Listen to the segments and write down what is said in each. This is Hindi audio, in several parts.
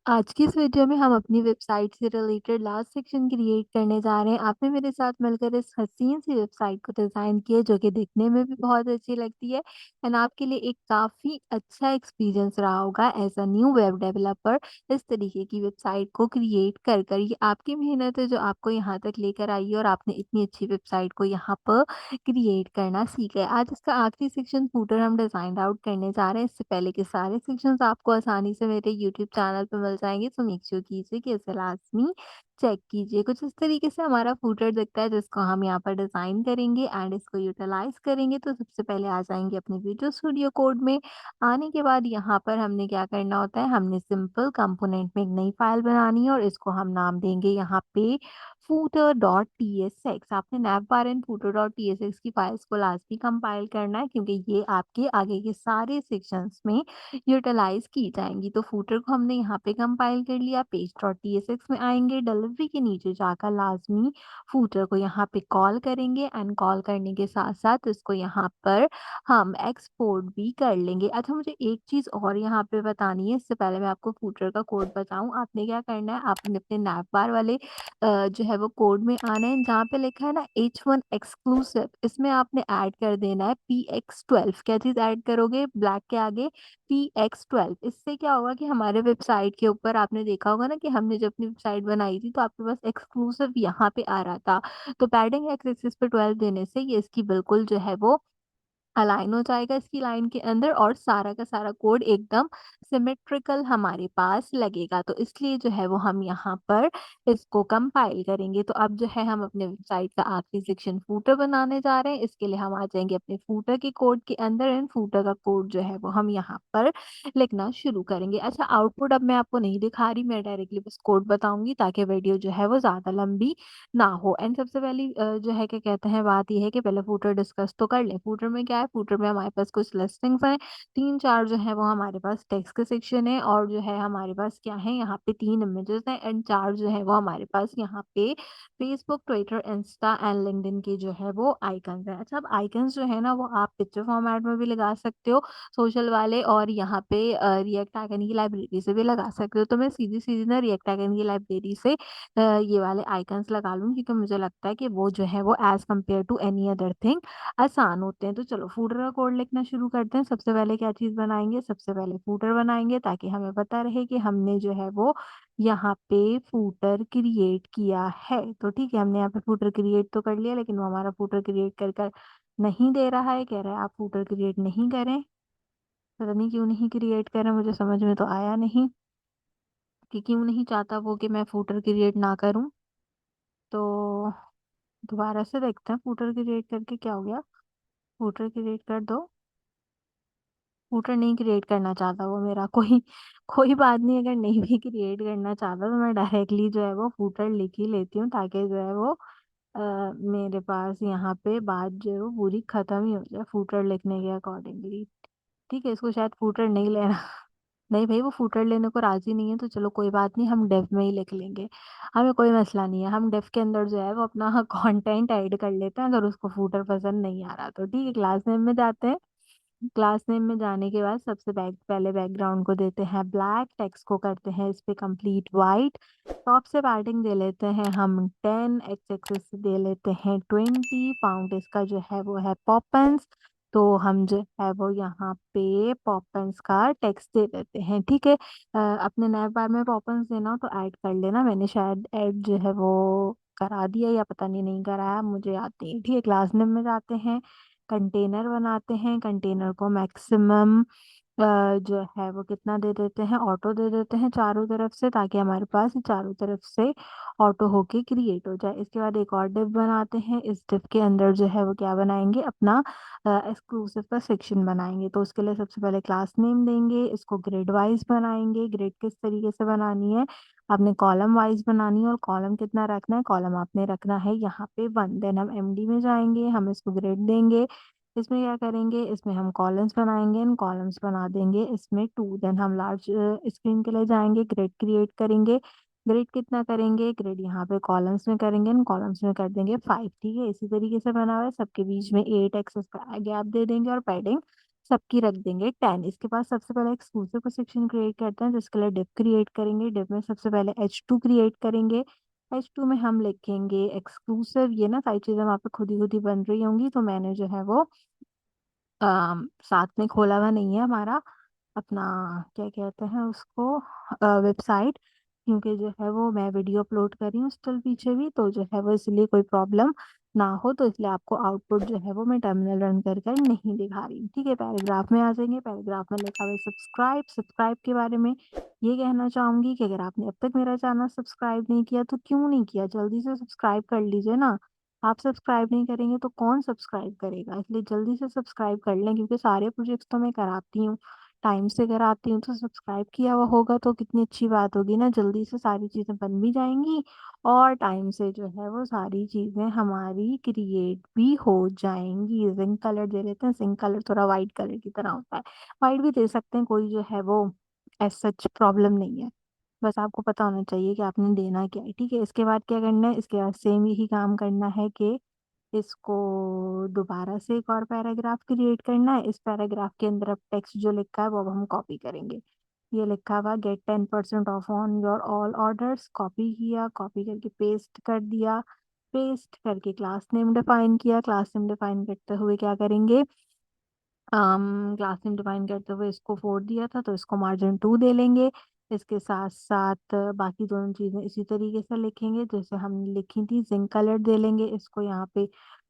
आज की इस वीडियो में हम अपनी वेबसाइट से रिलेटेड लास्ट सेक्शन क्रिएट करने जा रहे हैं। आपने मेरे साथ मिलकर इस हसीन सी वेबसाइट को डिज़ाइन किया जो कि दिखने में भी बहुत अच्छी लगती है एंड आपके लिए एक काफ़ी अच्छा एक्सपीरियंस रहा होगा as a new web developer इस तरीके की वेबसाइट को क्रिएट कर ये आपकी मेहनत है जो आपको यहाँ तक लेकर आई है और आपने इतनी अच्छी वेबसाइट को यहाँ पर क्रिएट करना सीख गए। आज इसका आखिरी सेक्शन फूटर हम डिज़ाइन आउट करने जा रहे हैं। इससे पहले के सारे सेक्शंस आपको आसानी से मेरे यूट्यूब चैनल पे मिल जाएँगे, सो मेक श्योर कीजिए कि इसे लाज़मी चेक कीजिए। कुछ इस तरीके से हमारा फूटर दिखता है जिसको हम यहाँ पर डिज़ाइन करेंगे एंड इसको यूटिलाइज़ करेंगे। तो सबसे पहले आ जाएँगे अपने विजुअल स्टूडियो कोड में। आने के बाद यहाँ पर हमने क्या करना होता है, हमने सिंपल कंपोनेंट में एक नई फाइल बनानी है और इसको हम नाम देंगे यहाँ पे footer.tsx। आपने navbar एंड footer.tsx की फाइल्स को लाजमी कंपाइल करना है क्योंकि ये आपके आगे के सारे सेक्शंस में यूटिलाइज की जाएंगी। तो फूटर को हमने यहाँ पे कंपाइल कर लिया। पेज.tsx में आएंगे, डिलीवरी के नीचे जाकर लाजमी फूटर को यहाँ पे कॉल करेंगे एंड कॉल करने के साथ साथ इसको यहाँ पर हम एक्सपोर्ट भी कर लेंगे। अच्छा, मुझे एक चीज़ और यहाँ पे बतानी है, इससे पहले मैं आपको फूटर का कोड बताऊँ। आपने क्या करना है, आपने अपने नैवबार वाले जो है वो कोड में आना है, जहाँ पे लिखा है ना H1 एक्सक्लूसिव, इसमें आपने ऐड कर देना है PX12। क्या चीज़ ऐड करोगे ब्लैक के आगे? PX12। इससे क्या होगा कि हमारे वेबसाइट के ऊपर आपने देखा होगा ना कि हमने जब अपनी वेबसाइट बनाई थी तो आपके पास एक्सक्लूसिव यहाँ पे आ रहा था। तो पैडिंग एक्स एक्सिस पे 12 देने से ये इसकी बिल्कुल जो है वो अलाइन हो जाएगा इसकी लाइन के अंदर और सारा का सारा कोड एकदम सिमेट्रिकल हमारे पास लगेगा। तो इसलिए जो है वो हम यहाँ पर इसको कंपाइल करेंगे। तो अब जो है हम अपने वेबसाइट का आखिरी सेक्शन फूटर बनाने जा रहे हैं। इसके लिए हम आ जाएंगे अपने फूटर के कोड के अंदर एंड फूटर का कोड जो है वो हम यहाँ पर लिखना शुरू करेंगे। अच्छा, आउटपुट अब मैं आपको नहीं दिखा रही, मैं डायरेक्टली बस कोड बताऊंगी ताकि वीडियो जो है वो ज़्यादा लंबी ना हो। एंड सबसे पहली जो है क्या कहते हैं, बात ये है कि पहले फूटर डिस्कस तो कर लें। फूटर में क्या है, फूटर में हमारे पास कुछ लिस्टिंग्स हैं, 3-4 जो है वो हमारे पास टेक्स्ट के सेक्शन है और जो है हमारे पास क्या है, यहाँ पे 3 इमेजेस हैं एंड 4 जो है वो हमारे पास यहाँ पे Facebook, Twitter, Insta and LinkedIn के जो है वो आइकन्स हैं। अच्छा, अब आइकन्स जो है ना वो आप पिक्चर फॉर्मेट में भी लगा सकते हो, सोशल वाले, और यहाँ पे रिएक्ट आइकन की लाइब्रेरी से भी लगा सकते हो। तो मैं सीधी सीधी ना रिएक्ट आइकन की लाइब्रेरी से ये वाले आइकन्स लगा लूँ क्योंकि मुझे लगता है कि वो जो है वो as compared to any other thing आसान होते हैं। तो चलो फूटर का कोड लिखना शुरू करते हैं। सबसे पहले क्या चीज़ बनाएँगे, सबसे पहले फूटर बनाएँगे ताकि हमें पता रहे कि हमने जो है वो यहाँ पे फूटर क्रिएट किया है। तो ठीक है, हमने यहाँ पे फूटर क्रिएट तो कर लिया लेकिन वो हमारा फूटर क्रिएट कर नहीं दे रहा है, कह रहा है आप फूटर क्रिएट नहीं करें। पता नहीं क्यों नहीं क्रिएट कर रहा, मुझे समझ में तो आया नहीं कि क्यों नहीं चाहता वो कि मैं फूटर क्रिएट ना करूँ। तो दोबारा से देखते हैं फूटर क्रिएट करके क्या हो गया। फूटर क्रिएट कर दो। फूटर नहीं क्रिएट करना चाहता वो मेरा। कोई कोई बात नहीं, अगर नहीं भी क्रिएट करना चाहता तो मैं डायरेक्टली जो है वो फूटर लिख ही लेती हूँ ताकि जो है वो मेरे पास यहाँ पे बात जो है वो पूरी खत्म ही हो जाए फूटर लिखने के अकॉर्डिंगली। ठीक है, इसको शायद फूटर नहीं लेना। नहीं भाई, वो फूटर लेने को राजी नहीं है तो चलो कोई बात नहीं, हम डेफ में ही लिख लेंगे। हमें कोई मसला नहीं है, हम डेफ के अंदर जो है वो अपना कंटेंट ऐड कर लेते हैं अगर उसको फूटर पसंद नहीं आ रहा तो। ठीक है, क्लास नेम में जाते हैं। क्लास नेम में जाने के बाद सबसे पहले बैकग्राउंड को देते हैं ब्लैक, टेक्स्ट को करते हैं इस पे कंप्लीट वाइट। टॉप से पैडिंग दे लेते हैं हम 10, एक्स एक्सिस से दे लेते हैं 20, फाउंड इसका जो है वो है पॉपन्स। तो हम जो है वो यहाँ पे पॉपन्स का टेक्स्ट दे देते हैं। ठीक है, अपने नए बार में पॉपन्स देना हो तो ऐड कर लेना, मैंने शायद ऐड जो है वो करा दिया या पता नहीं नहीं कराया, मुझे याद नहीं। ठीक है, क्लास नेम में जाते हैं, कंटेनर बनाते हैं। कंटेनर को मैक्सिमम जो है वो कितना दे देते हैं, ऑटो दे देते हैं चारों तरफ से ताकि हमारे पास ये चारों तरफ से ऑटो होके क्रिएट हो जाए। इसके बाद एक और डिव बनाते हैं। इस डिव के अंदर जो है वो क्या बनाएंगे, अपना एक्सक्लूसिव का सेक्शन बनाएंगे। तो उसके लिए सबसे पहले क्लास नेम देंगे, इसको ग्रिड वाइज बनाएंगे। ग्रिड किस तरीके से बनानी है, आपने कॉलम वाइज बनानी है और कॉलम कितना रखना है, कॉलम आपने रखना है यहाँ पे 1। देन हम एमडी में जाएंगे, हम इसको ग्रिड देंगे। इसमें क्या करेंगे, इसमें हम कॉलम्स बनाएंगे एंड कॉलम्स बना देंगे इसमें 2। देन हम लार्ज स्क्रीन के लिए जाएंगे, ग्रिड क्रिएट करेंगे। ग्रिड कितना करेंगे, ग्रिड यहाँ पे कॉलम्स में करेंगे एंड कॉलम्स में कर देंगे 5। ठीक है, इसी तरीके से बना हुआ है, सबके बीच में 8 एक्सेस का गैप दे देंगे और पैडिंग सबकी रख देंगे 10। इसके बाद सबसे पहले एक्सक्लूसिव का सेक्शन क्रिएट करते हैं, जिसके लिए डिव क्रिएट करेंगे। डिव में सबसे पहले H2 क्रिएट करेंगे। H2 में हम लिखेंगे एक्सक्लूसिव। ये ना सारी चीजें वहाँ पे खुद ही बन रही होंगी, तो मैंने जो है वो साथ में खोला हुआ नहीं है हमारा अपना, क्या कहते हैं उसको, वेबसाइट, क्योंकि जो है वो मैं वीडियो अपलोड कर रही हूँ स्टिल पीछे भी, तो जो है वो इसलिए कोई प्रॉब्लम ना हो, तो इसलिए आपको आउटपुट जो है वो मैं टर्मिनल रन कर कर नहीं दिखा रही हूँ। ठीक है, पैराग्राफ में आ जाएंगे। पैराग्राफ में लिखा हुआ है सब्सक्राइब। सब्सक्राइब के बारे में ये कहना चाहूंगी कि अगर आपने अब तक मेरा चैनल सब्सक्राइब नहीं किया तो क्यों नहीं किया, जल्दी से सब्सक्राइब कर लीजिए ना। आप सब्सक्राइब नहीं करेंगे तो कौन सब्सक्राइब करेगा, इसलिए जल्दी से सब्सक्राइब कर लें, क्योंकि सारे प्रोजेक्ट्स तो मैं कराती हूँ, टाइम से कराती हूँ, तो सब्सक्राइब किया हुआ होगा तो कितनी अच्छी बात होगी ना, जल्दी से सारी चीज़ें बन भी जाएंगी और टाइम से जो है वो सारी चीज़ें हमारी क्रिएट भी हो जाएंगी। जिंक कलर दे लेते हैं, जिंक कलर थोड़ा वाइट कलर की तरह होता है, वाइट भी दे सकते हैं, कोई जो है वो एज सच प्रॉब्लम नहीं है। बस आपको पता होना चाहिए कि आपने देना क्या है। ठीक है, इसके बाद क्या करना है, इसके बाद सेम यही काम करना है कि इसको दोबारा से एक और पैराग्राफ क्रिएट करना है। इस पैराग्राफ के अंदर अब टेक्स्ट जो लिखा है वो अब हम कॉपी करेंगे। ये लिखा हुआ get 10% off on your all orders, copy किया, कॉपी करके पेस्ट कर दिया, पेस्ट करके क्लास नेम डिफाइन किया। क्लास नेम डिफाइन करते हुए क्या करेंगे, क्लास नेम डिफाइन करते हुए इसको 4 दिया था तो इसको मार्जिन 2 दे लेंगे। इसके साथ साथ बाकी दोनों चीज़ें इसी तरीके से लिखेंगे जैसे हमने लिखी थी। जिंक कलर दे लेंगे इसको यहाँ पे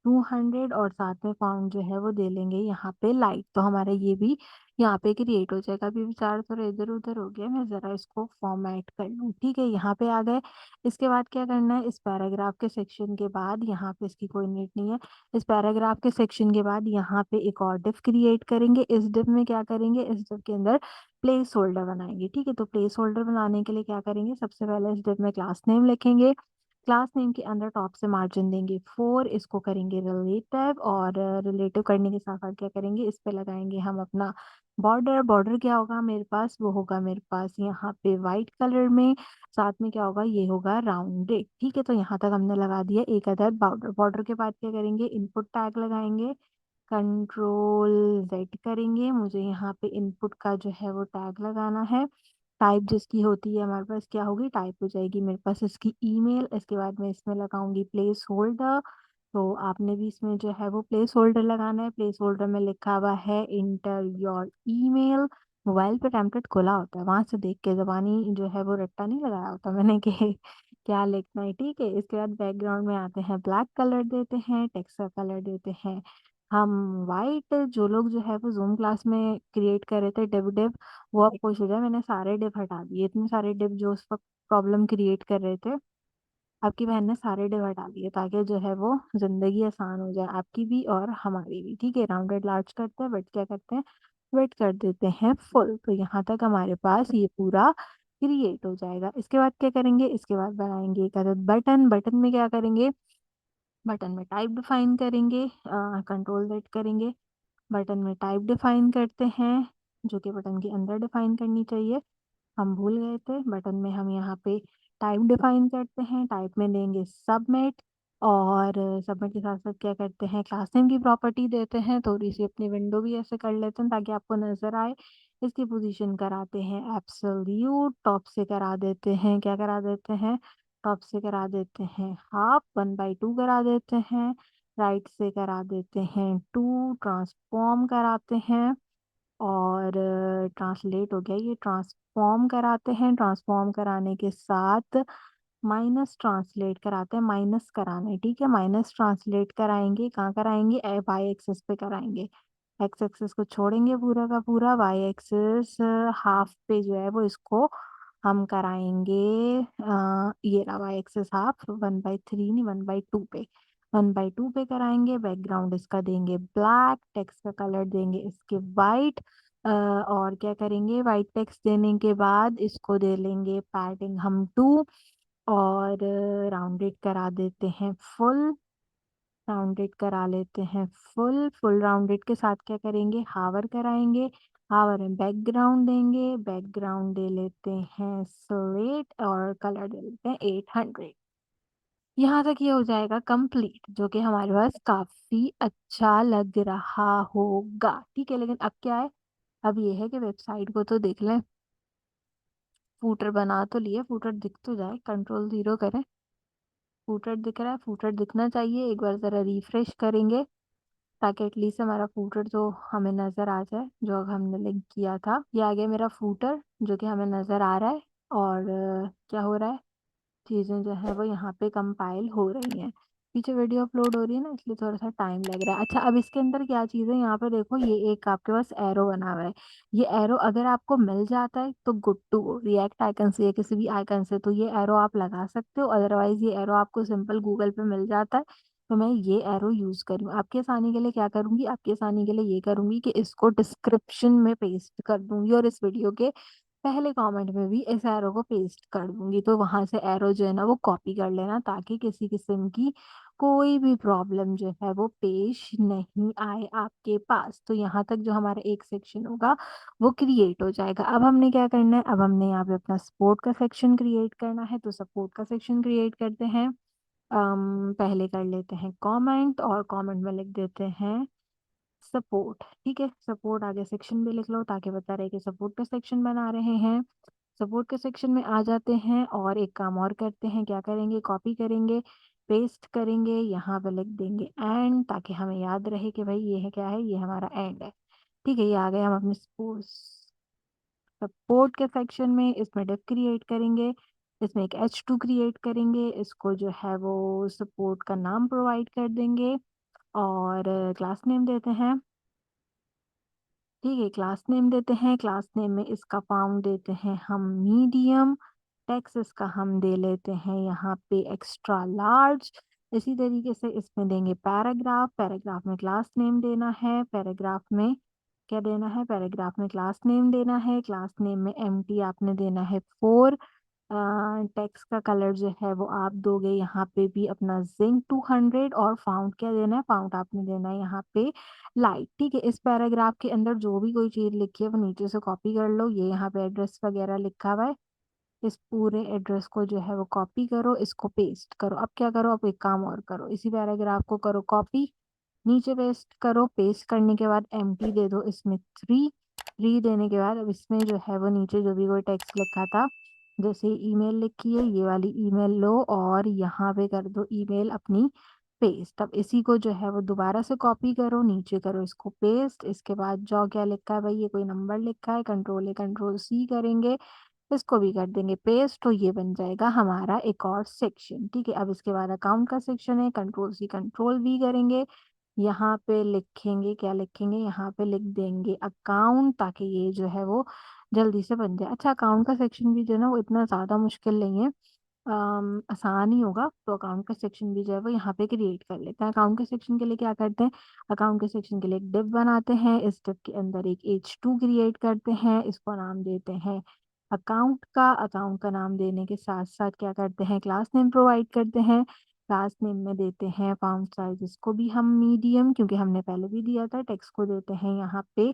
200, और साथ में फाउंड जो है वो दे लेंगे यहाँ पे लाइट। तो हमारा ये भी यहाँ पे क्रिएट हो जाएगा। अभी विचार थोड़ा इधर उधर हो गया, मैं ज़रा इसको फॉर्मेट कर लूँ। ठीक है, यहाँ पे आ गए। इसके बाद क्या करना है, इस पैराग्राफ के सेक्शन के बाद, यहाँ पे इसकी कोई नीड नहीं है, इस पैराग्राफ के सेक्शन के बाद यहाँ पे एक और डिव क्रिएट करेंगे। इस डिव में क्या करेंगे, इस डिव के अंदर प्लेस होल्डर बनाएंगे। ठीक है, तो प्लेस होल्डर बनाने के लिए क्या करेंगे, सबसे पहले इस डिव में क्लास नेम लिखेंगे। क्लास नेम के अंदर टॉप से मार्जिन देंगे 4, इसको करेंगे रिलेटिव, और रिलेटिव करने के साथ साथ क्या करेंगे, इस पे लगाएंगे हम अपना बॉर्डर। बॉर्डर क्या होगा मेरे पास, वो होगा मेरे पास यहाँ पे वाइट कलर में, साथ में क्या होगा, ये होगा राउंडेड। ठीक है, तो यहाँ तक हमने लगा दिया एक अदर बॉर्डर। बॉर्डर के बाद क्या करेंगे, इनपुट टैग लगाएंगे, कंट्रोल जेड करेंगे, मुझे यहाँ पे इनपुट का जो है वो टैग लगाना है। टाइप जिसकी होती है हमारे पास क्या होगी, टाइप हो जाएगी मेरे पास इसकी ईमेल। इसके बाद मैं इसमें लगाऊंगी प्लेस होल्डर, तो आपने भी इसमें जो है वो प्लेस होल्डर लगाना है। प्लेस होल्डर में लिखा हुआ है इंटर योर ईमेल। मोबाइल पे टेम्पलेट खुला होता है, वहां से देख के, जबानी जो है वो रट्टा नहीं लगाया होता मैंने कि क्या लिखना है। ठीक है, इसके बाद बैकग्राउंड में आते हैं, ब्लैक कलर देते हैं, टेक्स्ट का कलर देते हैं हम वाइट। जो लोग जो है वो जूम क्लास में क्रिएट कर रहे थे डिव डिव, वो अब खुश हो जाए, मैंने सारे डिव हटा दिए, इतने सारे डिव जो उस वक्त प्रॉब्लम क्रिएट कर रहे थे, आपकी बहन ने सारे डिव हटा दिए, ताकि जो है वो जिंदगी आसान हो जाए आपकी भी और हमारी भी। ठीक है, राउंडेड लार्ज करते हैं, बट क्या करते हैं, वेट कर देते हैं फुल। तो यहाँ तक हमारे पास ये पूरा क्रिएट हो जाएगा। इसके बाद क्या करेंगे, इसके बाद बनाएंगे एक अदद बटन। बटन में क्या करेंगे, बटन में टाइप डिफाइन करेंगे, कंट्रोल जेड करेंगे, बटन में टाइप डिफाइन करते हैं, जो कि बटन के अंदर डिफाइन करनी चाहिए, हम भूल गए थे। बटन में हम यहाँ पे टाइप डिफाइन करते हैं, टाइप में देंगे सबमिट, और सबमिट के साथ साथ क्या करते हैं, क्लास नेम की प्रॉपर्टी देते हैं। थोड़ी सी अपनी विंडो भी ऐसे कर लेते हैं ताकि आपको नजर आए। इसकी पोजीशन कराते हैं एब्सोल्यूट, टॉप से करा देते हैं, क्या करा देते हैं, टॉप से करा देते हैं हाफ, 1/2 करा देते हैं, राइट से करा देते हैं 2, ट्रांसफॉर्म कराते हैं, और ट्रांसलेट हो गया, ये ट्रांसफॉर्म कराते हैं। ट्रांसफॉर्म कराने के साथ माइनस ट्रांसलेट कराते हैं, माइनस कराना है। ठीक है, माइनस ट्रांसलेट कराएंगे, कहाँ कराएंगे, वाई एक्सेस पे कराएंगे। एक्स एक्सेस को छोड़ेंगे पूरा का पूरा, वाई एक्सेस हाफ पे जो है वो इसको हम कराएंगे, ये रहा वाई एक्सेस हाफ, 1/3 नहीं, 1/2 पे, 1/2 पे कराएंगे। बैकग्राउंड इसका देंगे ब्लैक, टेक्स्ट का कलर देंगे इसके वाइट, और क्या करेंगे, वाइट टेक्स्ट देने के बाद इसको दे लेंगे पैडिंग हम 2, और राउंडेड करा देते हैं फुल, राउंडेड करा लेते हैं फुल। फुल राउंडेड के साथ क्या करेंगे, हावर कराएंगे, हावर में बैकग्राउंड देंगे, बैकग्राउंड दे लेते हैं स्लेट, और कलर दे लेते हैं 800। यहाँ तक ये हो जाएगा कंप्लीट, जो कि हमारे पास काफी अच्छा लग रहा होगा। ठीक है, लेकिन अब क्या है, अब ये है कि वेबसाइट को तो देख लें, फूटर बना तो लिए, फूटर दिख तो जाए, कंट्रोल 0 करें, फूटर दिख रहा है, फूटर दिखना चाहिए। एक बार जरा रिफ्रेश करेंगे ताकि एटलीस्ट हमारा फूटर तो हमें नजर आ जाए जो हमने लिंक किया था। ये आ गया मेरा फूटर जो कि हमें नजर आ रहा है। और क्या हो रहा है, चीज़ें जो है वो यहाँ पे कंपाइल हो रही हैं। पीछे वीडियो अपलोड हो रही है ना, इसलिए थोड़ा सा टाइम लग रहा है। अच्छा, अब इसके अंदर क्या चीज़ है, यहाँ पे देखो, ये एक आपके पास एरो बना हुआ है। ये एरो अगर आपको मिल जाता है तो good to go, React icon से या किसी भी आइकन से तो ये एरो आप लगा सकते हो। अदरवाइज ये एरो आपको सिंपल गूगल पे मिल जाता है, तो मैं ये एरो यूज करूँ आपकी आसानी के लिए। क्या करूंगी, आपकी आसानी के लिए ये करूंगी कि इसको डिस्क्रिप्शन में पेस्ट कर दूंगी और इस वीडियो के पहले कमेंट में भी इस एरो को पेस्ट कर दूंगी। तो वहां से एरो जो है ना वो कॉपी कर लेना, ताकि किसी किस्म की कोई भी प्रॉब्लम जो है वो पेश नहीं आए आपके पास। तो यहाँ तक जो हमारा एक सेक्शन होगा वो क्रिएट हो जाएगा। अब हमने क्या करना है, अब हमने यहाँ पे अपना सपोर्ट का सेक्शन क्रिएट करना है। तो सपोर्ट का सेक्शन क्रिएट करते हैं। पहले कर लेते हैं कमेंट, और कमेंट में लिख देते हैं सपोर्ट। ठीक है, सपोर्ट आगे सेक्शन भी लिख लो ताकि बता रहे कि सपोर्ट का सेक्शन बना रहे हैं। सपोर्ट के सेक्शन में आ जाते हैं और एक काम और करते हैं, क्या करेंगे, कॉपी करेंगे, पेस्ट करेंगे, यहाँ पे लिख देंगे एंड, ताकि हमें याद रहे कि भाई ये है क्या है, ये हमारा एंड है। ठीक है, ये आ गए हम अपने सपोर्ट के सेक्शन में। इसमें डिव क्रिएट करेंगे, इसमें एक h2 क्रिएट करेंगे, इसको जो है वो सपोर्ट का नाम प्रोवाइड कर देंगे और क्लास नेम देते हैं। ठीक है, क्लास नेम देते हैं, क्लास नेम में इसका फाउंड देते हैं हम मीडियम, टेक्स्ट इसका हम दे लेते हैं यहाँ पे एक्स्ट्रा लार्ज। इसी तरीके से इसमें देंगे पैराग्राफ, पैराग्राफ में क्लास नेम देना है, पैराग्राफ में क्या देना है, पैराग्राफ में क्लास नेम देना है, क्लास नेम में एम्प्टी आपने देना है 4। टेक्स्ट का कलर जो है वो आप दोगे यहाँ पे भी अपना जिंक 200, और फाउंड क्या देना है, फाउंड आपने देना है यहाँ पे लाइट। ठीक है, इस पैराग्राफ के अंदर जो भी कोई चीज लिखी है वो नीचे से कॉपी कर लो। ये यहाँ पे एड्रेस वगैरह लिखा हुआ है, इस पूरे एड्रेस को जो है वो कॉपी करो, इसको पेस्ट करो। अब क्या करो, अब एक काम और करो, इसी पैराग्राफ को करो कॉपी, नीचे पेस्ट करो। पेस्ट करने के बाद एम्प्टी दे दो इसमें 3 देने के बाद अब इसमें जो है वो नीचे जो भी कोई टेक्स्ट लिखा था, जैसे ईमेल लिखी है, ये वाली ईमेल लो और यहाँ पे कर दो ईमेल अपनी पेस्ट। अब इसी को जो है वो दोबारा से कॉपी करो, नीचे करो इसको पेस्ट। इसके बाद जो क्या लिखा है भाई, ये कोई नंबर लिखा है, कंट्रोल C करेंगे, इसको भी कर देंगे पेस्ट। तो ये बन जाएगा हमारा एक और सेक्शन। ठीक है, अब इसके बाद अकाउंट का सेक्शन है, कंट्रोल V करेंगे, यहाँ पे लिखेंगे, क्या लिखेंगे, यहाँ पे लिख देंगे अकाउंट, ताकि ये जो है वो जल्दी से बन जाए। अच्छा, अकाउंट का सेक्शन भी जो है ना वो इतना ज़्यादा मुश्किल नहीं है, आसान ही होगा। तो अकाउंट का सेक्शन भी जो है वो यहाँ पे क्रिएट कर लेते हैं। अकाउंट के सेक्शन के लिए क्या करते हैं, अकाउंट के सेक्शन के लिए एक डिव बनाते हैं, इस डिव के अंदर एक h2 क्रिएट करते हैं, इसको नाम देते हैं अकाउंट का नाम देने के साथ साथ क्या करते हैं, क्लास नेम प्रोवाइड करते हैं। क्लास नेम में देते हैं फाउंट साइज, इसको भी हम मीडियम, क्योंकि हमने पहले भी दिया था। टेक्स्ट को देते हैं यहाँ पे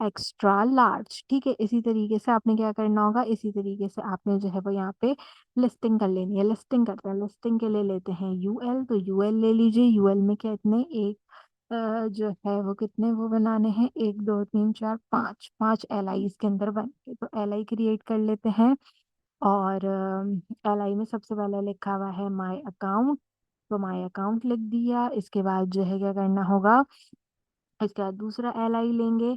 एक्स्ट्रा लार्ज। ठीक है, इसी तरीके से आपने क्या करना होगा, इसी तरीके से आपने जो है वो यहाँ पे लिस्टिंग कर लेनी है। लिस्टिंग करते हैं, लिस्टिंग के लिए लेते हैं यूएल, तो यूएल ले लीजिए। यूएल में कितने, एक जो है वो कितने वो बनाने हैं, 1 2 3 4 5, 5 LI इसके अंदर बन के, तो LI क्रिएट कर लेते हैं। और LI में सबसे पहले लिखा हुआ है माय अकाउंट, तो माय अकाउंट लिख दिया। इसके बाद जो है क्या करना होगा, इसके बाद दूसरा LI लेंगे,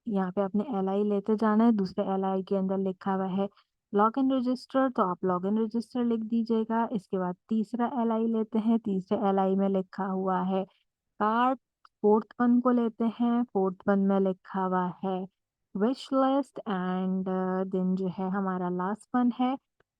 यहाँ पे अपने LI लेते जाना है। दूसरे LI के अंदर लिखा हुआ है लॉग इन रजिस्टर, तो आप लॉग इन रजिस्टर लिख दीजिएगा। इसके बाद तीसरा LI लेते हैं, तीसरे LI में लिखा हुआ है कार्ड। फोर्थ वन को लेते हैं, फोर्थ वन में लिखा हुआ है विश लिस्ट, एंड देन जो है हमारा लास्ट वन है,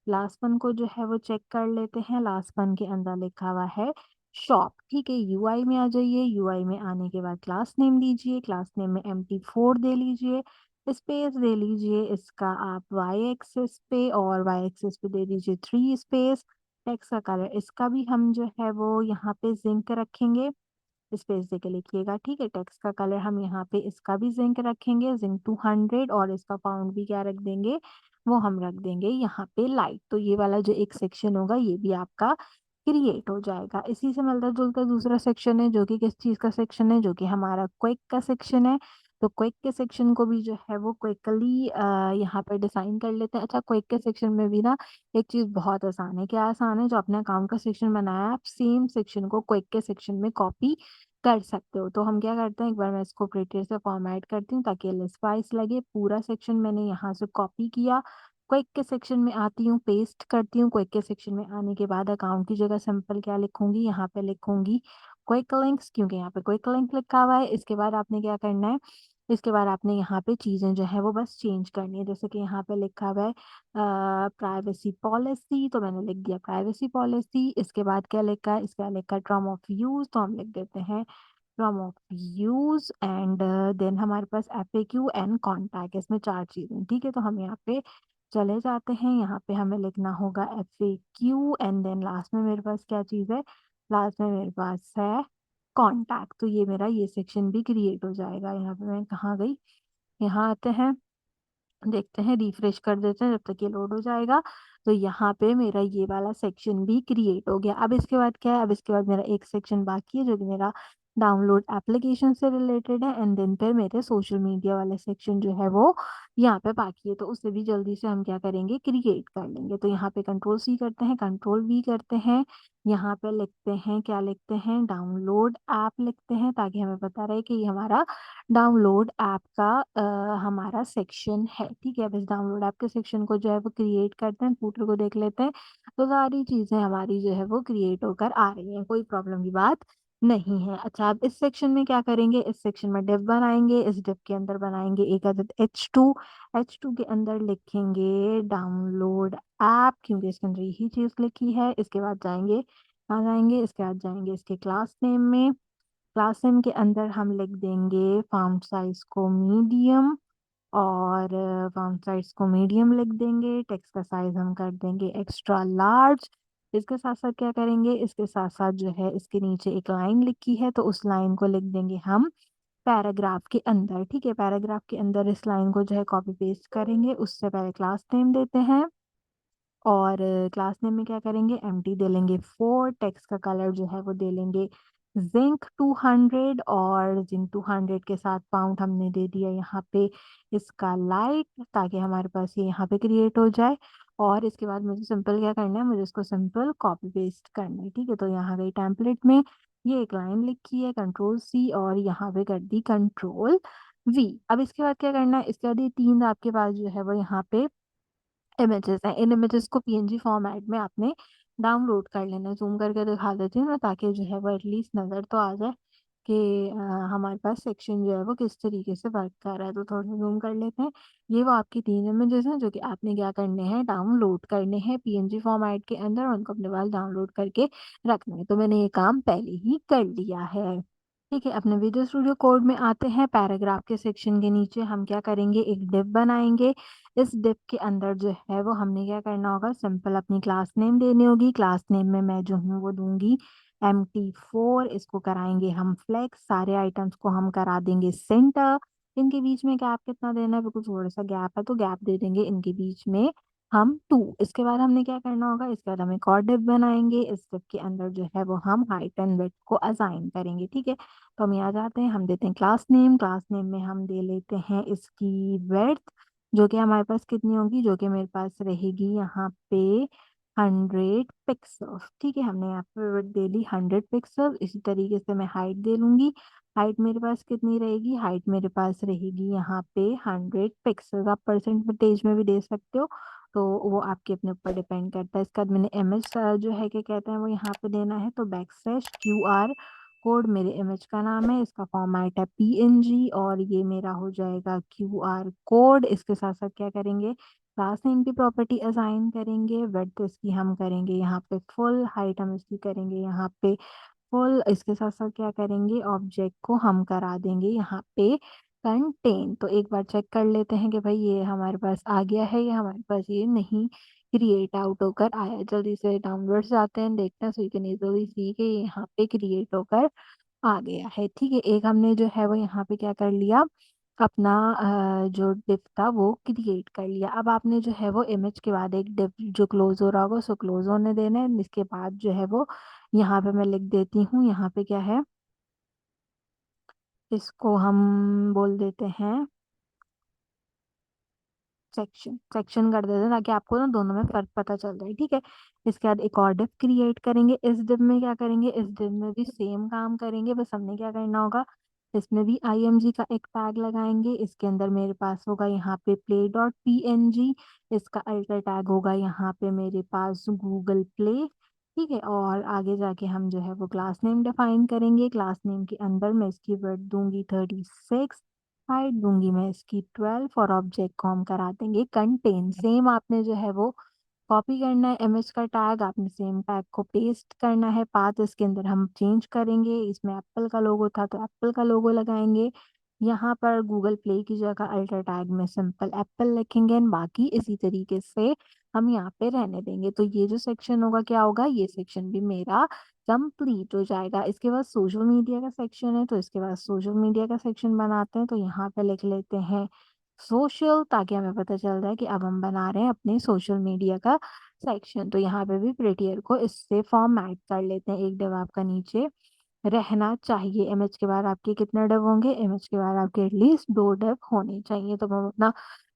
लास्ट वन को जो है वो चेक कर लेते हैं। लास्ट वन के अंदर लिखा हुआ है शॉप। ठीक है, यूआई में आ जाइए, यूआई में आने के बाद क्लास नेम दीजिए, क्लास नेम में MT4 दे लीजिए, स्पेस दे लीजिए इसका आप वाई एक्सिस पे, और वाई एक्सिस पे दे दीजिए 3 स्पेस। टेक्स्ट का कलर इसका भी हम जो है वो यहाँ पे जिंक रखेंगे, स्पेस दे के लिखिएगा। ठीक है, टेक्स्ट का कलर हम यहाँ पे इसका भी जिंक रखेंगे, जिंक 200, और इसका फाउंड भी क्या रख देंगे, वो हम रख देंगे यहाँ पे लाइट। तो ये वाला जो एक सेक्शन होगा ये भी आपका क्रिएट हो जाएगा। इसी से मिलता-जुलता दूसरा सेक्शन है जो कि किस चीज़ का सेक्शन है, जो कि हमारा क्विक का सेक्शन है। तो क्विक के सेक्शन को भी जो है वो क्विकली यहाँ पे डिज़ाइन कर लेते हैं। अच्छा, क्विक के सेक्शन में भी ना एक चीज़ बहुत आसान है। क्या आसान है? जो आपने अकाउंट का सेक्शन बनाया है, आप सेम सेक्शन को क्विक के सेक्शन में कॉपी कर सकते हो। तो हम क्या करते हैं, एक बार मैं इसको प्रिटियर से फॉर्मेट करती हूँ ताकि लेस वाइज़ लगे। पूरा सेक्शन मैंने यहाँ से कॉपी किया, क्विक के सेक्शन में आती हूँ, पेस्ट करती हूँ। क्विक के सेक्शन में आने के बाद अकाउंट की जगह सिंपल क्या लिखूँगी, यहाँ पे लिखूँगी क्विक लिंक्स, क्योंकि यहाँ पे क्विक लिंक लिखा हुआ है। इसके बाद आपने क्या करना है, इसके बाद आपने यहाँ पे चीज़ें जो है वो बस चेंज करनी है। जैसे कि यहाँ पे लिखा हुआ है प्राइवेसी पॉलिसी, तो मैंने लिख दिया प्राइवेसी पॉलिसी। इसके बाद क्या लिखा है, इसके बाद लिखा है टर्म ऑफ यूज़, तो हम लिख देते हैं term of use and then हमारे पास एफएक्यू एंड कॉन्टैक्ट, इसमें 4 चीज़ें, ठीक है? तो हम यहाँ पे चले जाते हैं, यहाँ पे हमें लिखना होगा एफएक्यू एंड देन लास्ट में मेरे पास क्या चीज़ है, लास्ट में मेरे पास है कॉन्टैक्ट। तो ये मेरा ये सेक्शन भी क्रिएट हो जाएगा। यहाँ पे मैं कहाँ गई, यहाँ आते हैं, देखते हैं, रिफ्रेश कर देते हैं जब तक ये लोड हो जाएगा। तो यहाँ पे मेरा ये वाला सेक्शन भी क्रिएट हो गया। अब इसके बाद क्या है, अब इसके बाद मेरा एक सेक्शन बाकी है जो कि मेरा डाउनलोड एप्लीकेशन से रिलेटेड है एंड देन फिर मेरे सोशल मीडिया वाले सेक्शन जो है वो यहाँ पे बाकी है। तो उसे भी जल्दी से हम क्या करेंगे, क्रिएट कर लेंगे। तो यहाँ पे कंट्रोल सी करते हैं, कंट्रोल वी करते हैं, यहाँ पे लिखते हैं, क्या लिखते हैं, डाउनलोड ऐप लिखते हैं, ताकि हमें पता रहे कि ये हमारा डाउनलोड ऐप का हमारा सेक्शन है, ठीक है? अब इस डाउनलोड ऐप के सेक्शन को जो है वो क्रिएट करते हैं, फूटर को देख लेते हैं, तो सारी चीज़ें हमारी जो है वो क्रिएट होकर आ रही हैं, कोई प्रॉब्लम की बात नहीं है। अच्छा, अब इस सेक्शन में क्या करेंगे, इस सेक्शन में डिव बनाएँगे, इस डिव के अंदर बनाएँगे एक अदद H2 के अंदर लिखेंगे डाउनलोड ऐप, क्योंकि इसके अंदर यही चीज़ लिखी है। इसके बाद जाएँगे, कहाँ जाएँगे, इसके बाद जाएँगे इसके क्लास नेम में, क्लास नेम के अंदर हम लिख देंगे फॉन्ट साइज को मीडियम, और फॉन्ट साइज को मीडियम लिख देंगे। टेक्स्ट का साइज हम कर देंगे एक्स्ट्रा लार्ज। इसके साथ साथ क्या करेंगे, इसके साथ साथ जो है इसके नीचे एक लाइन लिखी है, तो उस लाइन को लिख देंगे हम पैराग्राफ के अंदर, ठीक है? पैराग्राफ के अंदर इस लाइन को जो है कॉपी पेस्ट करेंगे। उससे पहले क्लास नेम देते हैं, और क्लास नेम में क्या करेंगे, एम्प्टी दे लेंगे 4, टेक्स्ट का कलर जो है वो दे लेंगे जिंक 200, और जिंक 200 के साथ पाउंड हमने दे दिया यहाँ पे इसका लाइट, ताकि हमारे पास ये यहाँ पे क्रिएट हो जाए। और इसके बाद मुझे सिंपल क्या करना है, मुझे इसको सिंपल कॉपी पेस्ट करना है, ठीक है? तो यहाँ गई टेम्पलेट में, ये एक लाइन लिखी है कंट्रोल सी, और यहाँ पे कर दी कंट्रोल वी। अब इसके बाद क्या करना है, इसके बाद ये 3 आपके पास जो है वो यहाँ पे इमेजेस हैं, इन इमेजेस को पीएनजी फॉर्मेट में आपने डाउनलोड कर लेना है। ज़ूम करके दिखा देती हूँ मैं, ताकि जो है वो एटलीस्ट नज़र तो आ जाए कि हमारे पास सेक्शन जो है वो किस तरीके से वर्क कर रहा है। तो थोड़ा ज़ूम कर लेते हैं। ये वो आपकी 3 इमेजेस हैं जो कि आपने क्या करने हैं, डाउनलोड करने हैं पीएनजी फॉर्मेट के अंदर, और उनको अपने पास डाउनलोड करके रखना है। तो मैंने ये काम पहले ही कर लिया है। ठीक है, अपने विजुअल स्टूडियो कोड में आते हैं। पैराग्राफ के सेक्शन के नीचे हम क्या करेंगे, एक डिव बनाएंगे। इस डिव के अंदर जो है वो हमने क्या करना होगा, सिंपल अपनी क्लास नेम देनी होगी। क्लास नेम में मैं जो हूँ वो दूंगी MT4। इसको कराएंगे हम फ्लेक्स, सारे आइटम्स को हम करा देंगे सेंटर। इनके बीच में गैप कितना देना है, बिल्कुल थोड़ा सा गैप है तो गैप दे देंगे इनके बीच में हम 2। इसके बाद हमने क्या करना होगा, इसके बाद हम एक और डिव बनाएंगे। इस डिव के अंदर जो है वो हम हाइट एंड विड्थ को असाइन करेंगे, ठीक है? तो हम यहाँ जाते हैं, हम देते हैं क्लास नेम, क्लास नेम में हम दे लेते हैं इसकी विड्थ, जो कि हमारे पास कितनी होगी, जो कि मेरे पास रहेगी यहाँ पे 100 पिक्सल, ठीक है? हमने यहाँ पे विड्थ दे ली 100 पिक्सल। इसी तरीके से मैं हाइट दे लूंगी। हाइट मेरे पास कितनी रहेगी, हाइट मेरे पास रहेगी यहाँ पे 100 पिक्सल। आप परसेंटेज में भी दे सकते हो, तो वो आपके अपने ऊपर डिपेंड करता है। इसका बाद मैंने इमेज जो है क्या कहते हैं वो यहाँ पे देना है, तो \QR कोड मेरे इमेज का नाम है, इसका फॉर्मेट है PNG, और ये मेरा हो जाएगा QR कोड। इसके साथ साथ क्या करेंगे, क्लास नेम की प्रॉपर्टी असाइन करेंगे। विड्थ इसकी हम करेंगे यहाँ पे फुल, हाइट हम इसकी करेंगे यहाँ पे फुल। इसके साथ साथ क्या करेंगे, ऑब्जेक्ट को हम करा देंगे यहाँ पे कंटेन। तो एक बार चेक कर लेते हैं कि भाई ये हमारे पास आ गया है या हमारे पास ये नहीं क्रिएट आउट होकर आया। जल्दी से डाउनवर्ड्स जाते हैं, देखते हैं, सो यू कैन इजीली सी कि यहाँ पे क्रिएट होकर आ गया है, ठीक है? एक हमने जो है वो यहाँ पे क्या कर लिया, अपना जो डिव था वो क्रिएट कर लिया। अब आपने जो है वो इमेज के बाद एक डिव जो क्लोज हो रहा होगा उसको क्लोज होने देना है। इसके बाद जो है वो यहाँ पे मैं लिख देती हूँ, यहाँ पे क्या है, इसको हम बोल देते हैं सेक्शन। सेक्शन कर देते हैं ताकि आपको ना दोनों में फर्क पता चल जाए, ठीक है। इसके बाद एक और डिव क्रिएट करेंगे। इस डिव में क्या करेंगे, इस डिव में भी सेम काम करेंगे, बस हमने क्या करना होगा, इसमें भी img का एक टैग लगाएंगे। इसके अंदर मेरे पास होगा यहाँ पे प्ले डॉट png, इसका अल्टर टैग होगा यहाँ पे मेरे पास गूगल प्ले, ठीक है। और आगे जाके हम जो है वो क्लास नेम डिफाइन करेंगे। क्लास नेम के अंदर मैं इसकी वर्ड दूंगी 36, हाइट दूंगी मैं इसकी 12 और ऑब्जेक्ट को हम करा देंगे कंटेन। सेम आपने जो है वो कॉपी करना है इमेज का टैग, आपने सेम टैग को पेस्ट करना है। पाथ इसके अंदर हम चेंज करेंगे, इसमें एप्पल का लोगो था तो एप्पल का लोगो लगाएंगे। यहाँ पर गूगल प्ले की जगह अल्टर टैग में सिंपल एप्पल लिखेंगे and बाकी इसी तरीके से हम यहाँ पे रहने देंगे। तो ये जो सेक्शन होगा क्या होगा, ये सेक्शन भी मेरा कंप्लीट हो जाएगा। इसके बाद सोशल मीडिया का सेक्शन है, तो इसके बाद सोशल मीडिया का सेक्शन बनाते हैं। तो यहाँ पे लिख लेते हैं सोशल, ताकि हमें पता चल जाए कि अब हम बना रहे हैं अपने सोशल मीडिया का सेक्शन। तो यहाँ पे भी प्रेटियर को इससे फॉर्मेट कर लेते हैं। एक डिव आपका नीचे रहना चाहिए। इमेज के बाद आपके कितने डिव होंगे, इमेज के बाद आपके एटलीस्ट 2 डिव होने चाहिए। तो हम अपना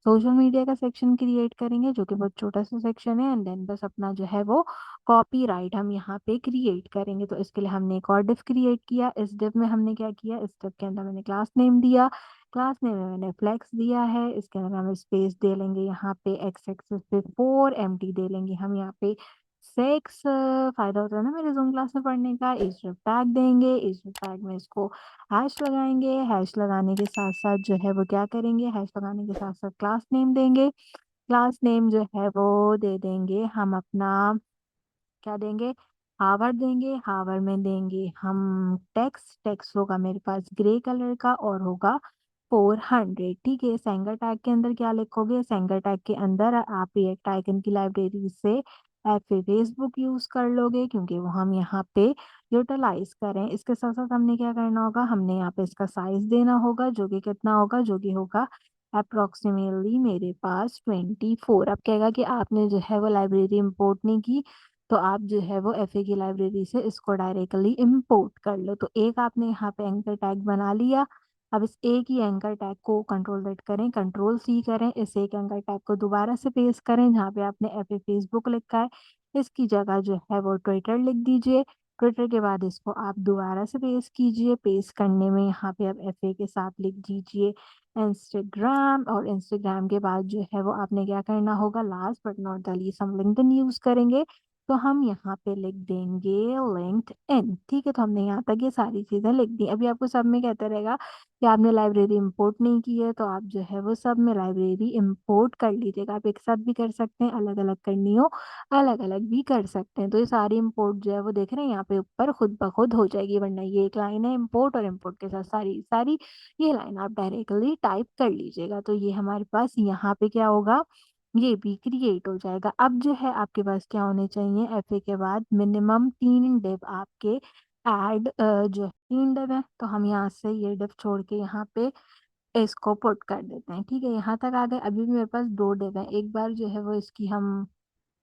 सोशल मीडिया का सेक्शन क्रिएट करेंगे जो कि बहुत छोटा सा सेक्शन है, एंड देन बस अपना जो है वो कॉपीराइट हम यहाँ पे क्रिएट करेंगे। तो इसके लिए हमने एक और डिव क्रिएट किया। इस डिव में हमने क्या किया, इस डिव के अंदर मैंने क्लास नेम दिया, क्लास नेम में मैंने फ्लेक्स दिया है। इसके अंदर हम स्पेस दे लेंगे यहाँ पे एक्स एक्सेस पे 4, एम्प्टी दे लेंगे हम यहाँ पे 6। फायदा होता है ना मेरे जूम क्लास में पढ़ने का। इस टैग देंगे, इस टैग में इसको हैश लगाएंगे। हैश लगाने के साथ साथ जो है वो क्या करेंगे, हैश लगाने के साथ साथ क्लास नेम देंगे। क्लास नेम जो है वो दे देंगे हम अपना, क्या देंगे, हावर देंगे। हावर में देंगे हम टेक्स्ट। टेक्स्ट होगा मेरे पास ग्रे कलर का और होगा 400, ठीक है। सेंगर टैग के अंदर क्या लिखोगे, सेंगर टैग के अंदर आप रिएक्ट आइकन की लाइब्रेरी से एफ फेसबुक यूज कर लोगे, क्योंकि वो हम यहाँ पे यूटिलाइज करें। इसके साथ साथ हमने क्या करना होगा, हमने यहाँ पे इसका साइज देना होगा जो कि कितना होगा, जो कि होगा अप्रोक्सीमेटली मेरे पास 24। अब कहेगा कि आपने जो है वो लाइब्रेरी इंपोर्ट नहीं की, तो आप जो है वो एफए की लाइब्रेरी से इसको डायरेक्टली इंपोर्ट कर लो। तो एक आपने यहाँ पे एंकर टैग बना लिया। अब इस एक ही एंकर टैग को कंट्रोल Z करें, कंट्रोल C करें, इस एक एंकर टैग को दोबारा से पेस्ट करें जहाँ पे आपने एफए फेसबुक लिखा है, इसकी जगह जो है वो ट्विटर लिख दीजिए। ट्विटर के बाद इसको आप दोबारा से पेस्ट कीजिए। पेस्ट करने में यहाँ पे आप एफए के साथ लिख दीजिए इंस्टाग्राम, और इंस्टाग्राम के बाद जो है वो आपने क्या करना होगा, last but not the least हम लिंक्डइन यूज करेंगे। तो हम यहाँ पे लिख देंगे लिंक्ड इन, ठीक है। तो हमने यहाँ तक ये सारी चीजें लिख दी। अभी आपको सब में कहता रहेगा कि आपने लाइब्रेरी इंपोर्ट नहीं की है, तो आप जो है वो सब में लाइब्रेरी इंपोर्ट कर लीजिएगा। आप एक साथ भी कर सकते हैं, अलग अलग करनी हो अलग अलग भी कर सकते हैं। तो ये सारी इंपोर्ट जो है वो देख रहे हैं यहाँ पे ऊपर खुद ब खुद हो जाएगी, वरना ये एक लाइन है इंपोर्ट, और इंपोर्ट के साथ सारी सारी ये लाइन आप डायरेक्टली टाइप कर लीजिएगा। तो ये हमारे पास यहाँ पे क्या होगा, ये भी क्रिएट हो जाएगा। अब जो है आपके पास क्या होने चाहिए, एफए के बाद मिनिमम 3 डिव आपके ऐड, जो है 3 डिव है, तो हम यहाँ से ये डिव छोड़ के यहाँ पे इसको पुट कर देते हैं, ठीक है। यहाँ तक आ गए। अभी भी मेरे पास 2 डिव है। एक बार जो है वो इसकी हम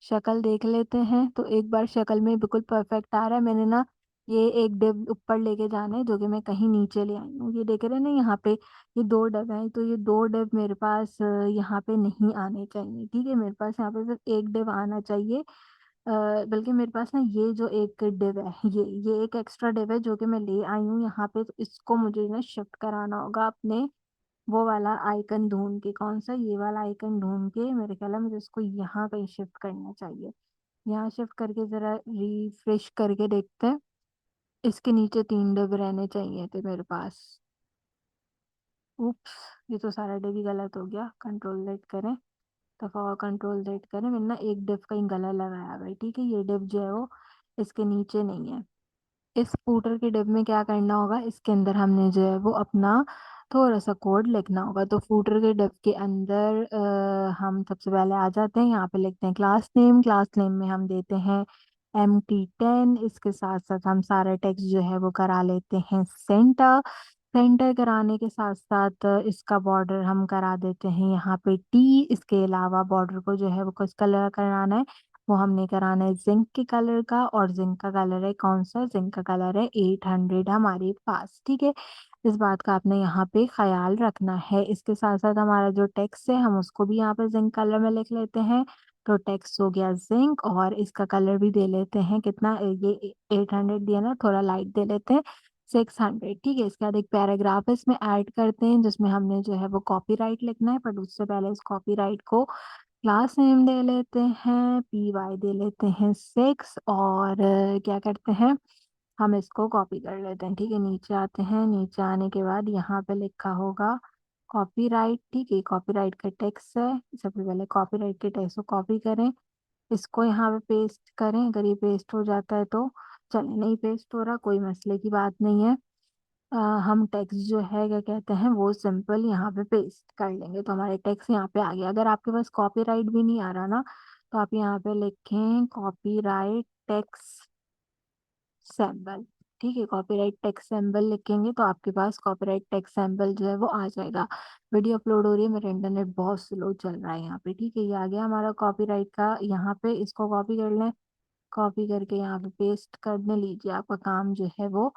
शक्ल देख लेते हैं। तो एक बार शक्ल में बिल्कुल परफेक्ट आ रहा है। मैंने ना ये एक डिव ऊपर लेके जाना है जो कि मैं कहीं नीचे ले आई हूँ। ये देख रहे हैं ना यहाँ पे, ये 2 डिव हैं, तो ये 2 डिव मेरे पास यहाँ पे नहीं आने चाहिए, ठीक है। मेरे पास यहाँ पे सिर्फ एक डिव आना चाहिए। बल्कि मेरे पास ना ये जो एक डिव है, ये एक एक्स्ट्रा डिव है जो कि मैं ले आई हूँ यहाँ पे। तो इसको मुझे ना शिफ्ट कराना होगा अपने वो वाला आइकन ढूंढ के। कौन सा, ये वाला आइकन ढूंढ के मेरे ख्याल है मुझे इसको यहाँ कहीं शिफ्ट करना चाहिए। यहाँ शिफ्ट करके जरा रिफ्रेश करके देखते हैं। इसके नीचे 3 डिब रहने चाहिए थे मेरे पास। उप्स, ये तो सारा डिब ही गलत हो गया। कंट्रोल Z करें, दफा और कंट्रोल Z करें। मैंने ना एक डिब कहीं गलत लगाया भाई, ठीक है। ये डिब जो है वो इसके नीचे नहीं है। इस फूटर के डिब में क्या करना होगा, इसके अंदर हमने जो है वो अपना थोड़ा सा कोड लिखना होगा। तो फूटर के डिब के अंदर हम सबसे पहले आ जाते हैं, यहाँ पे लिखते हैं क्लास नेम। क्लास नेम में हम देते हैं MT10। इसके साथ साथ हम सारा टेक्स्ट जो है वो करा लेते हैं सेंटर। सेंटर कराने के साथ-साथ इसका बॉर्डर हम करा देते हैं यहाँ पे टी, इसके अलावा बॉर्डर को जो है वो किस कलर का कराना है, वो हमने कराना है ज़िंक के कलर का और ज़िंक का कलर है कौन-सा? ज़िंक का कलर है 800 हमारे पास, ठीक है? इस बात का आपने यहाँ पे ख़याल रखना है। इसके साथ-साथ हमारा जो टेक्स्ट है हम उसको भी यहाँ पे ज़िंक कलर में लिख लेते हैं। तो टेक्स्ट हो गया ज़िंक और इसका कलर भी दे लेते हैं कितना ये 800 दिया ना, थोड़ा लाइट दे लेते हैं 600, ठीक है? इसके बाद एक पैराग्राफ इसमें ऐड करते हैं जिसमें हमने जो है वो कॉपीराइट लिखना है, बट उससे पहले इस कॉपीराइट को क्लास नेम दे लेते हैं, पी-वाई दे लेते हैं 6 और क्या करते हैं, हम इसको कॉपी कर लेते हैं, ठीक है? नीचे आते हैं, नीचे आने के बाद यहाँ पे लिखा होगा कॉपीराइट, ठीक है? कॉपीराइट का टेक्स्ट है, सबसे पहले कॉपीराइट के टेक्स्ट को कॉपी करें, इसको यहाँ पे पेस्ट करें, अगर ये पेस्ट हो जाता है तो चलें, नहीं पेस्ट हो रहा कोई मसले की बात नहीं है। हम टेक्स्ट जो है क्या कहते हैं वो सिंपल यहाँ पे पेस्ट कर लेंगे तो हमारे टेक्स्ट यहाँ पे आ गया। अगर आपके पास कॉपीराइट भी नहीं आ रहा ना तो आप यहाँ पे लिखें कॉपीराइट टेक्स्ट सैंपल, ठीक है? कॉपीराइट टेक्स्ट सैंपल लिखेंगे तो आपके पास कॉपीराइट टेक्स्ट सैंपल जो है वो आ जाएगा। वीडियो अपलोड हो रही है, मेरा इंटरनेट बहुत स्लो चल रहा है यहाँ पे, ठीक है? ये आ गया हमारा कॉपीराइट का, यहाँ पे इसको कॉपी कर लें, कॉपी करके यहाँ पे पेस्ट करने लीजिए, आपका काम जो है वो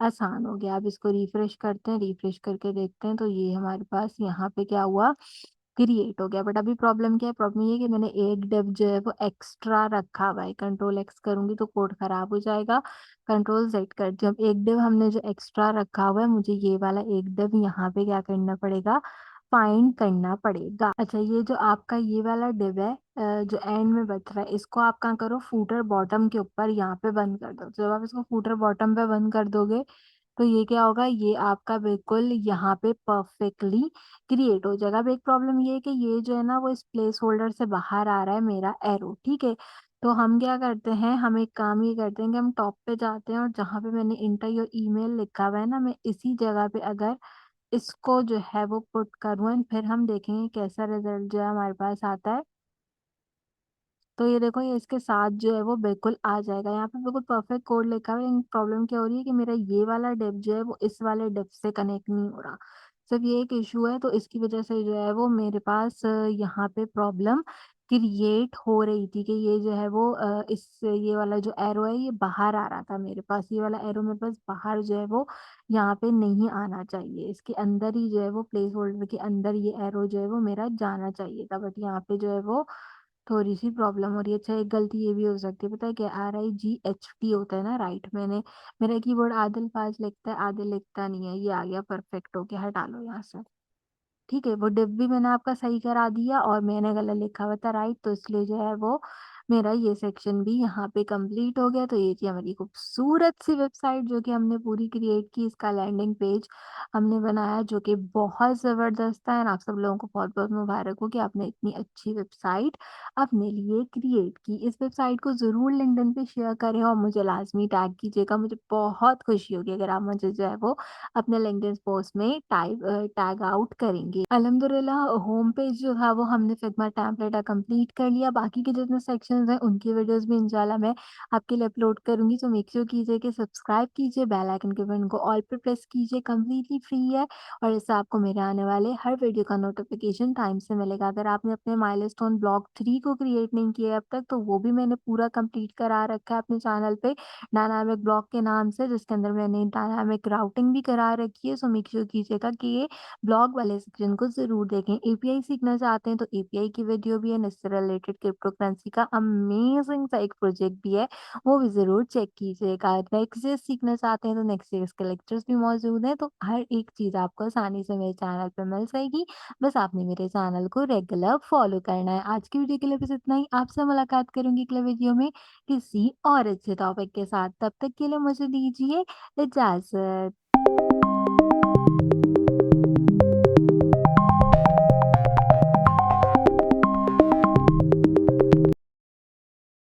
आसान हो गया। अब इसको रिफ्रेश करते हैं, रिफ्रेश करके देखते हैं तो ये हमारे पास यहाँ पे क्या हुआ, क्रिएट हो गया। बट अभी प्रॉब्लम क्या है, प्रॉब्लम ये है कि मैंने एक डिव जो है वो एक्स्ट्रा रखा हुआ है, कंट्रोल एक्स करूंगी तो कोड खराब हो जाएगा, कंट्रोल जेड करती हूँ। अब एक डिव हमने जो एक्स्ट्रा रखा हुआ है, मुझे ये वाला एक डिव यहाँ पे क्या करना पड़ेगा, फाइंड करना पड़ेगा। अच्छा, ये जो आपका ये वाला डिव है जो एंड में बच रहा है, इसको आप क्या करो, फूटर बॉटम के ऊपर यहाँ पे बंद कर दो। जब आप इसको फूटर बॉटम पे बंद कर दोगे तो ये क्या होगा, ये आपका बिल्कुल यहाँ पे परफेक्टली क्रिएट हो जाएगा। अब एक प्रॉब्लम ये है कि ये जो है ना वो इस प्लेस होल्डर से बाहर आ रहा है मेरा एरो, ठीक है? तो हम क्या करते हैं, हम एक काम ये करते हैं कि हम टॉप पे जाते हैं और जहाँ पे मैंने इंटर योर ईमेल लिखा हुआ है ना, मैं इसी जगह पे अगर इसको जो है वो पुट करूँ एंड फिर हम देखेंगे कैसा रिजल्ट जो है हमारे पास आता है। तो ये देखो, ये इसके साथ जो है वो बिल्कुल आ जाएगा, यहाँ पे बिल्कुल परफेक्ट कोड लिखा हुआ है। लेकिन प्रॉब्लम क्या हो रही है कि मेरा ये वाला डिव जो है वो इस वाले डिव से कनेक्ट नहीं हो रहा, सिर्फ ये एक इशू है। तो इसकी वजह से जो है वो मेरे पास यहाँ पे प्रॉब्लम क्रिएट हो रही थी कि ये जो है वो इस ये वाला जो एरो है ये बाहर आ रहा था मेरे पास, ये वाला एरो मेरे पास बाहर जो है वो यहाँ पे नहीं आना चाहिए, इसके अंदर ही जो है वो प्लेस होल्डर के अंदर ये एरो जो है वो मेरा जाना चाहिए था, बट यहाँ पे जो है वो थोड़ी-सी प्रॉब्लम हो रही है। अच्छा, एक गलती ये भी हो सकती है, पता है क्या? RIGHT होता है ना राइट, मेरा कीबोर्ड आदिल पास लिखता है, आदिल लिखता नहीं है। ये आ गया, परफेक्ट हो गया, हटा लो यहाँ से। ठीक है, वो डिव भी मैंने आपका सही करा दिया और मैंने गलत लिखा हुआ था राइट, तो इसलिए जो है वो मेरा ये सेक्शन भी यहाँ पे कंप्लीट हो गया। तो ये थी हमारी खूबसूरत सी वेबसाइट जो कि हमने पूरी क्रिएट की, इसका लैंडिंग पेज हमने बनाया जो कि बहुत ज़बरदस्त है। और आप सब लोगों को बहुत-बहुत मुबारक हो कि आपने इतनी अच्छी वेबसाइट अपने लिए क्रिएट की। इस वेबसाइट को ज़रूर लिंक्डइन पे शेयर करें और मुझे लाज़मी टैग कीजिएगा, मुझे बहुत खुशी होगी अगर आप मुझे जो है वो अपने लिंक्डइन पोस्ट में टैग आउट करेंगे। अल्हम्दुलिल्लाह होम पेज जो था वो हमने फिग्मा टेम्पलेट कंप्लीट कर लिया। बाकी के जितने सेक्शंस हैं उनकी वीडियोस भी इंशाल्लाह मैं आपके लिए अपलोड करूँगी। तो मेक श्योर कीजिए कि सब्सक्राइब कीजिए, बेल आइकन के बटन को ऑल पे प्रेस कीजिए, कंप्लीटली फ्री है और इससे आपको मेरे आने वाले हर वीडियो का नोटिफिकेशन टाइम से मिलेगा। अगर आपने अपने माइलस्टोन ब्लॉग 3 को क्रिएट नहीं किया है अब तक तो वो भी मैंने पूरा कंप्लीट करा रखा है अपने चैनल पे डायनामिक ब्लॉग के नाम से, जिसके अंदर मैंने डायनामिक राउटिंग भी करा रखी है। सो मेक श्योर कीजिएगा कि ये ब्लॉग वाले सेक्शन को ज़रूर देखें। एपीआई सीखना चाहते हैं तो एपीआई की वीडियो भी है, इससे रिलेटेड क्रिप्टो करेंसी का अमेजिंग सा एक प्रोजेक्ट भी है, वो भी ज़रूर चेक कीजिएगा। नेक्स्ट.जेएस सीखना चाहते हैं तो नेक्स्ट.जेएस के लेक्चर्स भी मौजूद हैं, तो हर एक चीज़ आपको आसानी से मेरे चैनल पे मिल जाएगी। बस आपने मेरे चैनल को रेगुलर फॉलो करना है। आज की वीडियो के लिए बस इतना ही, आपसे मुलाकात करूँगी अगले वीडियो में किसी और अच्छे टॉपिक के साथ। तब तक के लिए मुझे दीजिए इजाज़त।